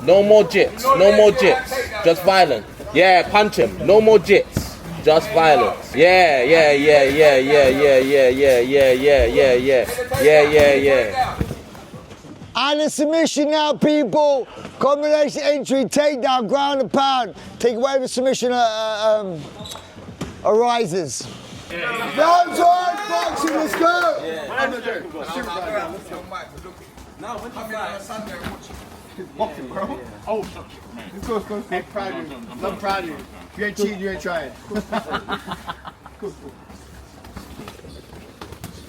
No more jits. No more jits. Just violence. Yeah, punch him. No more jits. Just violence. Yeah. And the submission now, people. Combination entry, takedown, ground and pound. Take away the submission arises. Round one, boxing, let's go. No, when boxing, bro. Oh, man. Go. I'm proud of you. I'm proud of you. If you ain't cheating, you ain't trying.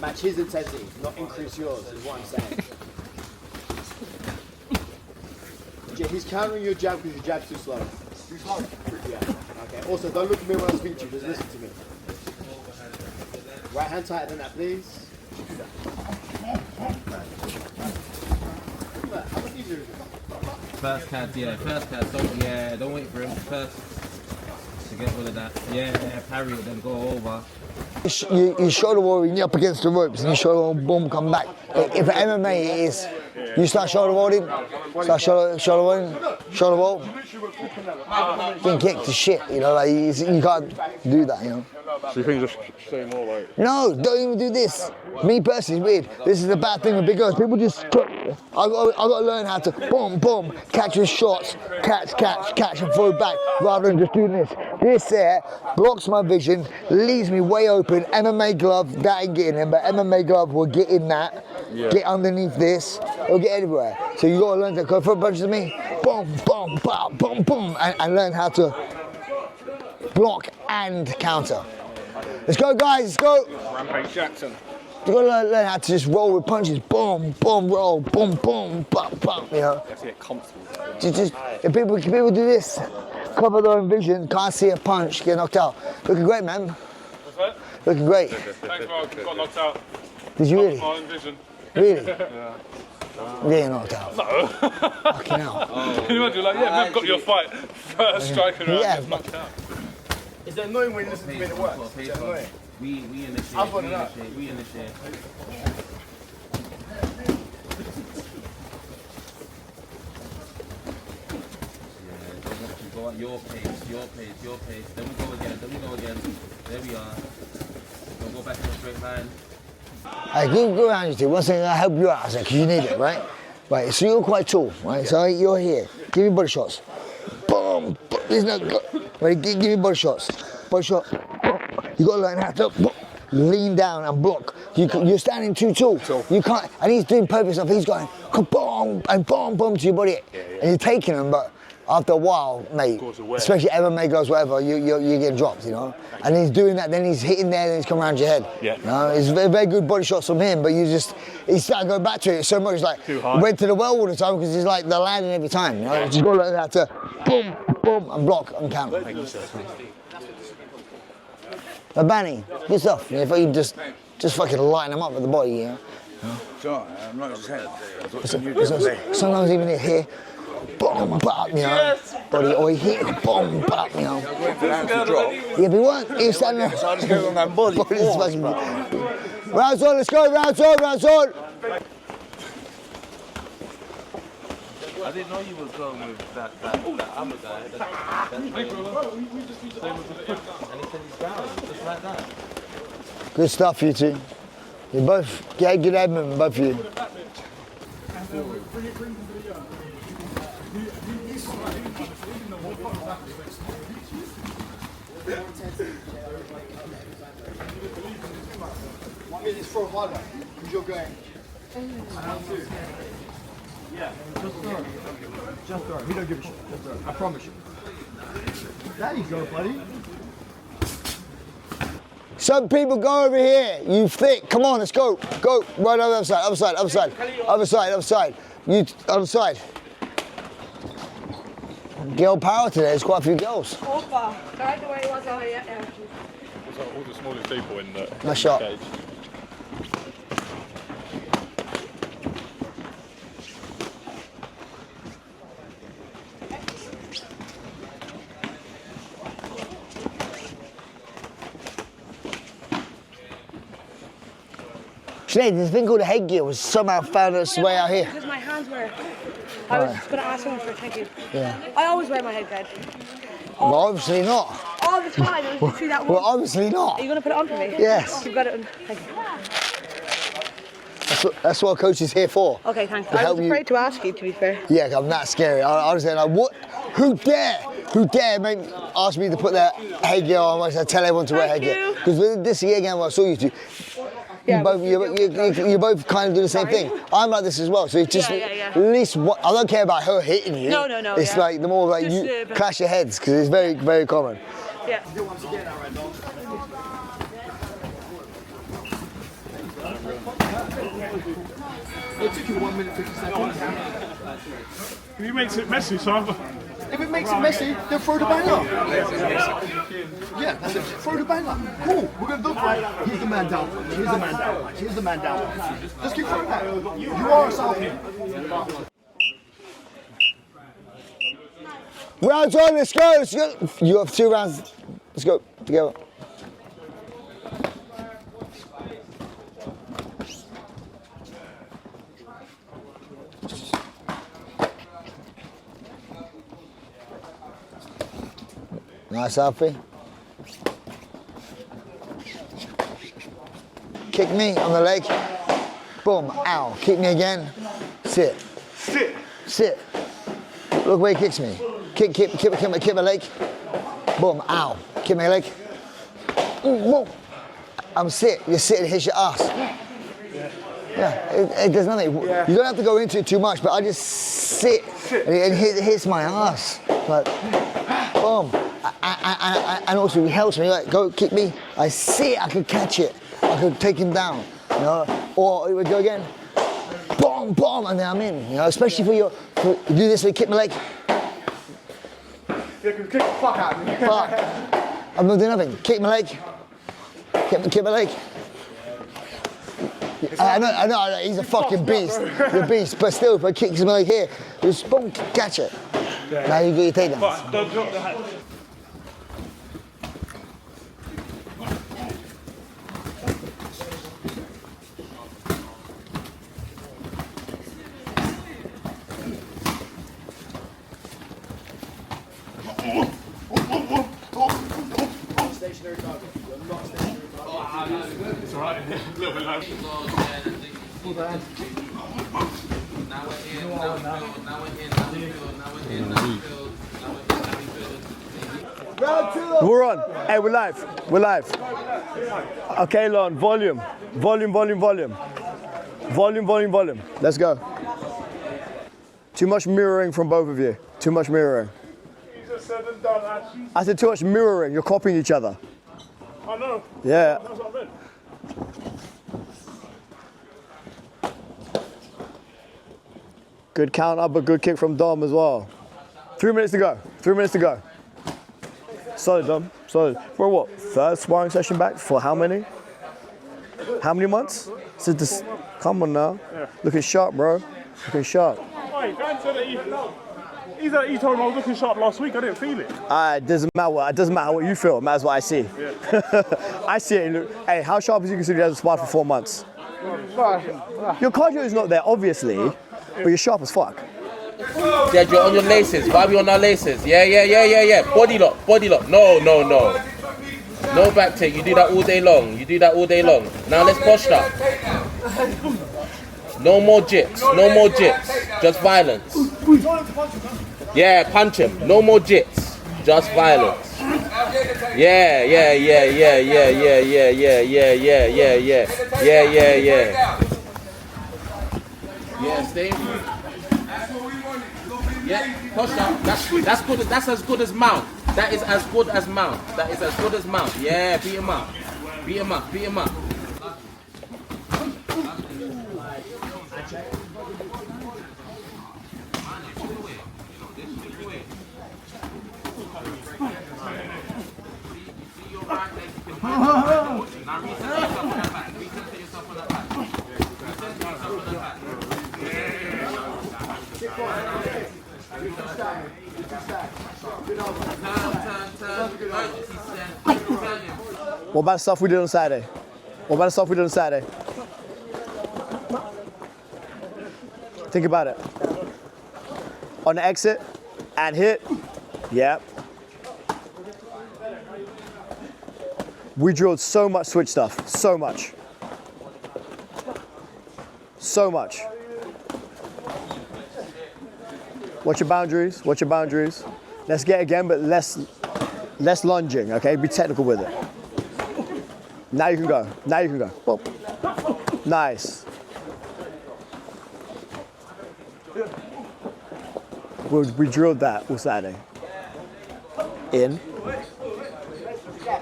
Match his intensity, not increase yours, is what I'm saying. He's countering your jab because your jab's too slow. Too slow? Yeah. Okay. Also, don't look at me when I speak to you, just listen to me. Right hand tighter than that, please. How much easier is it? First cast, don't wait for him. First, to get all of that. Yeah, parry it, then go over. You shoulder roll, you're up against the ropes, and you shoulder roll, boom, come back. If MMA it is, you start shoulder rolling, shoulder roll, getting kicked to shit, you know, like you can't do that, you know. So you think just say more like... No, don't even do this. Me personally, it's weird. This is the bad thing with big girls. People just, I got to learn how to boom, catch with shots, catch, and throw back, rather than just doing this. This there blocks my vision, leaves me way open. MMA glove, that ain't getting in, but MMA glove will get in that, get underneath this, it'll get everywhere. So you got to learn to go for a punch to me, boom, and learn how to block and counter. Let's go, guys, let's go. Rampage Jackson. You gotta learn how to just roll with punches. Boom, roll, boom, bum, you know. You have to get comfortable. If people do this, cover their own vision, can't see a punch, get knocked out. Looking great, man. What's that? Looking great. Thanks, Mark. Got knocked out. Did you really? My own vision. Really? Yeah. Getting knocked out. No. Fucking hell. Can you imagine, like, man, got your fight. First striking round, gets knocked out. Is that annoying when you listen to me at work? Is that annoying? We initiate. We initiate. Go at your pace. Then we go again. There we are. Don't go back in a straight line. Hey, go around you two. One second, I'll help you out, because you need it, right? Right, so you're quite tall, right? So you're here. Give me body shots. Boom. There's no... Ready, give me body shots. Body shot. You got to learn how to lean down and block. You're standing too tall. You can't... And he's doing perfect stuff. He's going... Boom, and boom to your body. And you're taking them, but... After a while, mate, especially MMA guys, whatever, you get dropped, you know? And he's doing that, then he's hitting there, then he's coming around your head. Yeah. You know? It's very good body shots from him, but he started going back to it so much, like, went to the well all the time, because he's like, they're landing every time, you know? You just got to learn how to boom, and block and count. But Banny, good stuff. If you just fucking lighten them up with the body, you know? Sure, I'm not saying. Sometimes even here, boom, bop, you know, body, or here, boom, bop, you know. Yeah, but he weren't. He was standing there. So I just go on that body. Rounds on, let's go, rounds on. I didn't know you was going with that other guy. And he said he's down, just like that. Good stuff, you two. You both, get good admin, both of you. It's for a harder, because you're going. Yeah, just throw. He don't give a shit. Just throw. I promise you. There you go, buddy. Some people go over here. You thick. Come on, let's go. Go. Right over the other side. You other side. Girl power today. There's quite a few girls. All the smallest people in the Nice shot. cage. Sinead, this thing called a headgear was somehow found its way out here. Because my hands were. I was just going to ask someone for it, thank you. Yeah. I always wear my headguard. Well, obviously not. All the time. I was see that one. Well, obviously not. Are you going to put it on for me? Yes. You've got it on. Thank you. That's what a coach is here for. Okay, thanks. To I help was you. afraid to ask you, to be fair. Yeah, I'm that scary. I was saying, like, what? Who dare ask me to put that headgear on? I tell everyone to wear Thank headgear. you. Because this year again, when I saw you two, Yeah, you both kind of do the same thing. I'm like this as well. So it's just at least what, I don't care about her hitting you. No. It's like the more like Just, you clash your heads because it's very, very common. Yeah. It took you 1 minute 50 seconds. He makes it messy, so I'm... If it makes it messy, then throw the banger. Yeah, that's it. Throw the banger. Cool. We're gonna do it right. Here's the man down. Here's the man down. Here's the man down. Just keep throwing that. You are a southpaw. Round one, let's go. You have 2 rounds. Let's go together. Nice, Alfie. Kick me on the leg. Boom, ow. Kick me again. Sit. Sit. Look where he kicks me. Kick my leg. Boom, ow. Kick my leg. Boom. I'm sit. You sit and hit your ass. Yeah, it does nothing. You don't have to go into it too much, but I just sit and it hits my ass. Like, boom. And also he helps me, like, go kick me. I sit, I could catch it. I could take him down, you know. Or it would go again. Boom, boom, and then I'm in, you know, especially you do this, we kick my leg. You can kick the fuck out of me. Fuck. I'm not doing nothing. Kick my leg. Kick my leg. I know, he's a fucking beast. He's a beast, but still, if I kick my leg here, just boom, catch it. Now you get your takedown. But don't drop the hat. Stationary target. You're not stationary target. It's alright. A little bit low. We're on. Hey, we're live. We're live. Okay, Lon, volume. Volume. Let's go. Too much mirroring from both of you. Too much mirroring. Easier said than done, actually. I said too much mirroring. You're copying each other. I know. Yeah. That's what I meant. Good counter, but good kick from Dom as well. 3 minutes to go. 3 minutes to go. Solid, Dom. Solid. For what? Third sparring session back for how many? How many months? Since this, come on now. Yeah. Looking sharp, bro. Looking sharp. Wait, Dan said that he told him I was looking sharp last week. I didn't feel it. It doesn't matter what you feel. It matters what I see. Yeah. I see it. Look, hey, how sharp is you consider you as a spar for 4 months? Your cardio is not there, obviously, but you're sharp as fuck. Yeah, you're on your laces. Why are we on our laces? Yeah. Body lock. No. No back take. You do that all day long. Now let's push that. No more jips. Just violence. Yeah, punch him. No more jips. Just violence. Yeah. Yeah, stay. Yeah, push up. That's good. That's as good as mount. That is as good as mount. Yeah, beat him up. What about the stuff we did on Saturday? Think about it. On the exit and hit. Yep. We drilled so much switch stuff. So much. So much. Watch your boundaries. Watch your boundaries. Let's get again, but less lunging, okay? Be technical with it. Now you can go. Now you can go. Whoa. Nice. We drilled that all Saturday. In.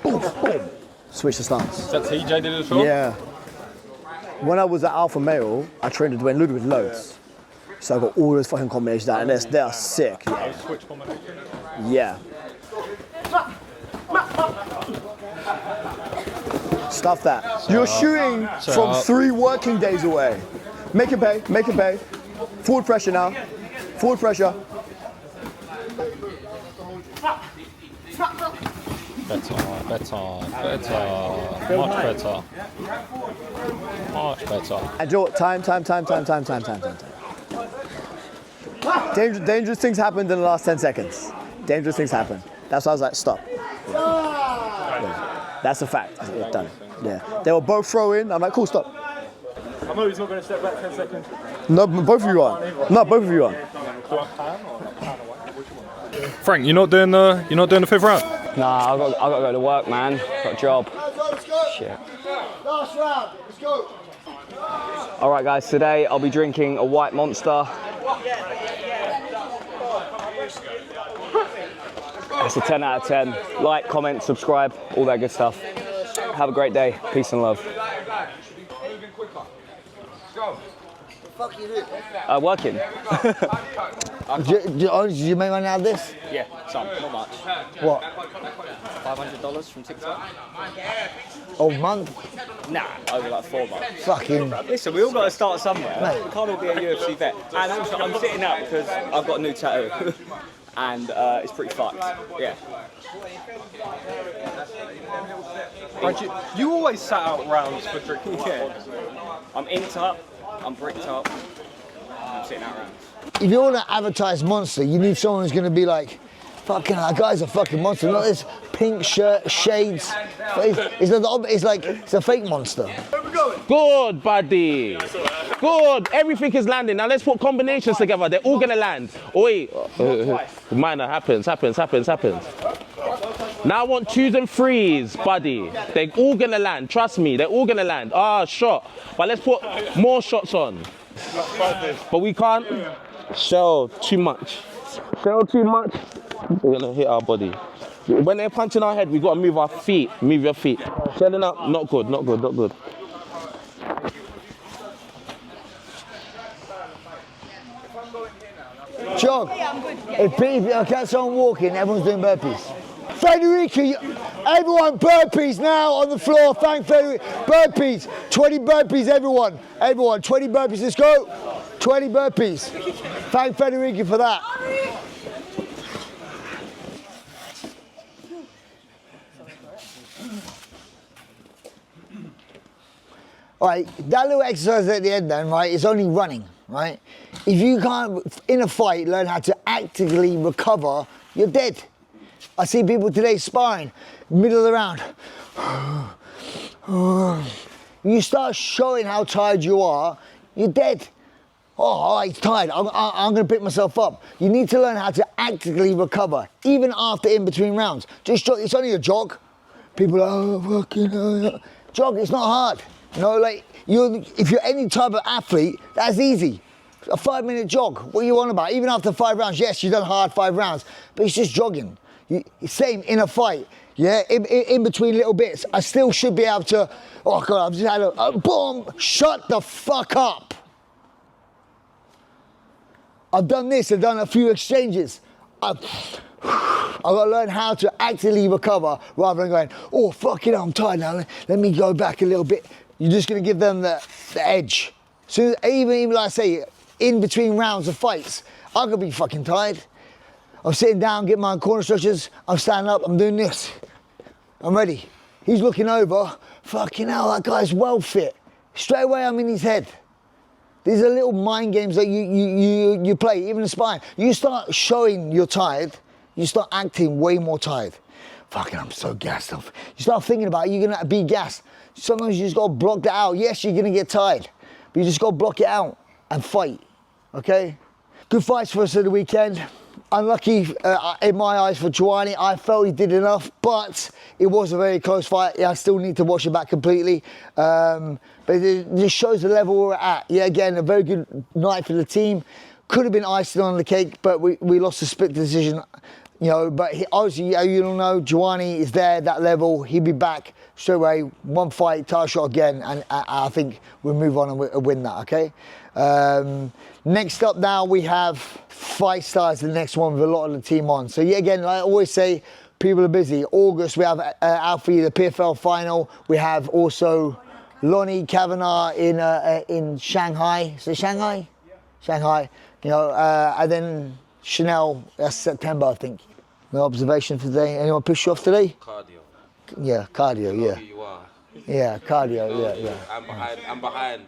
Boom, boom. Switch the stance. Is that TJ did it as well? Yeah. When I was at Alpha Male, I trained with Dwayne Ludwig loads. So I got all those fucking combinations down, and they are sick. Yeah. Switch combination. Yeah. Stuff that. You're shooting from 3 working days away. Make it pay, make it pay. Forward pressure now. Forward pressure. Better. Much better. Much better. And you know what? Time. Dangerous things happened in the last 10 seconds. Dangerous things happened. That's why I was like, stop. Yeah. That's a fact. Yeah, done. Yeah. They were both throwing. I'm like, cool, stop. I know he's not going to step back 10 seconds. No, both of you are. No, both of you are. Frank, you're not doing the 5th round? Nah, I got to go to work, man. Got a job. Let's go. Shit. Last round. Let's go. All right, guys. Today I'll be drinking a white Monster. It's a 10 out of 10. Like, comment, subscribe, all that good stuff. Have a great day. Peace and love. What the fuck you do? Working. Did you make money out of this? Yeah, some, not much. What? $500 from TikTok? Oh, month? Nah, over like 4 months. Fucking. Listen, we all got to start somewhere. Mate. We can't all be a UFC vet. And also, I'm sitting out because I've got a new tattoo. And it's pretty fucked. Yeah. You always sat out rounds for drinking. Yeah. I'm inked up, I'm bricked up, I'm sitting out rounds. If you want to advertise Monster, you need someone who's going to be like, fucking, that guy's a fucking monster. Not this pink shirt, shades. It's a fake monster. Good, buddy. Good. Everything is landing. Now let's put combinations together. They're all gonna land. Oh, wait. Minor happens. Now I want 2s and 3s, buddy. They're all gonna land. Trust me. They're all gonna land. Shot. But let's put more shots on. But we can't shell too much. Shell too much, we're gonna hit our body. When they're punching our head, we gotta move our feet. Move your feet. Shelling up, not good. Jog. If I catch someone walking, everyone's doing burpees. Federica, everyone, burpees now on the floor. Thank Federica. Burpees. 20 burpees, everyone. 20 burpees. Let's go. 20 burpees. Thank Federica for that. All right, that little exercise at the end then, right, is only running, right? If you can't, in a fight, learn how to actively recover, you're dead. I see people today sparring, middle of the round. You start showing how tired you are, you're dead. Oh, he's tired, I'm gonna pick myself up. You need to learn how to actively recover, even after in between rounds. Just jog, it's only a jog. People are, oh, fucking hell. Jog, it's not hard. You know, like, if you're any type of athlete, that's easy. A 5-minute jog, what are you on about? Even after 5 rounds, yes, you've done hard 5 rounds, but it's just jogging. Same in a fight, yeah? In between little bits, I still should be able to, oh God, I've just had a boom, shut the fuck up. I've done this, I've done a few exchanges. I've got to learn how to actively recover rather than going, oh, fuck it, I'm tired now, let me go back a little bit. You're just going to give them the edge. So even like I say, in between rounds of fights, I could be fucking tired. I'm sitting down, getting my corner stretches, I'm standing up, I'm doing this. I'm ready. He's looking over, fucking hell, that guy's well fit. Straight away I'm in his head. These are little mind games that you play, even in sparring. You start showing you're tired, you start acting way more tired. Fucking, I'm so gassed off. You start thinking about it, you're gonna be gassed. Sometimes you just gotta block that out. Yes, you're gonna get tired, but you just gotta block it out and fight, okay? Good fights for us at the weekend. Unlucky in my eyes for Giovanni. I felt he did enough, but it was a very close fight. I still need to watch it back completely. But it just shows the level we're at. Yeah, again, a very good night for the team. Could have been icing on the cake, but we lost a split decision. You know, but obviously, you don't know, Giovanni is there at that level. He'll be back straight away. One fight, title shot again, and I think we'll move on and win that, okay? Next up now, we have Fight Stars, the next one with a lot of the team on. So yeah, again, like I always say, people are busy. August, we have Alfie, the PFL final. We have also Lonnie Kavanagh in Shanghai. Is it Shanghai? Yeah. Shanghai. You know, and then Chanel, that's September, I think. No observation for today. Anyone push you off today? Cardio. Yeah, cardio, yeah. You are. Yeah, cardio, yeah. I'm behind.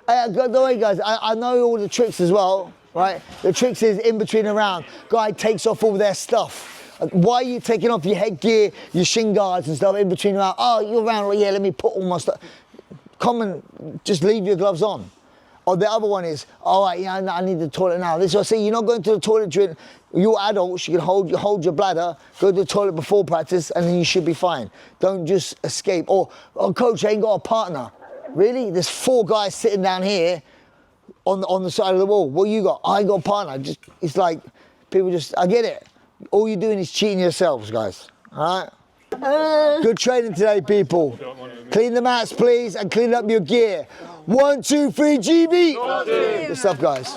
Don't worry, guys, I know all the tricks as well, right? The tricks is in between and around. Guy takes off all their stuff. Why are you taking off your headgear, your shin guards and stuff in between and around? Oh, you're around, like, yeah, let me put all my stuff. Come and just leave your gloves on. Or the other one is, all right, yeah, I need the toilet now. This is what I say, you're not going to the toilet during, you're adults, you can hold your bladder, go to the toilet before practice, and then you should be fine. Don't just escape. Or coach, I ain't got a partner. Really? There's 4 guys sitting down here on the side of the wall. What you got? I ain't got a partner. It's like, people just, I get it. All you're doing is cheating yourselves, guys. All right? Good training today, people. Clean the mats, please, and clean up your gear. 1, 2, 3, GB. Good stuff, guys.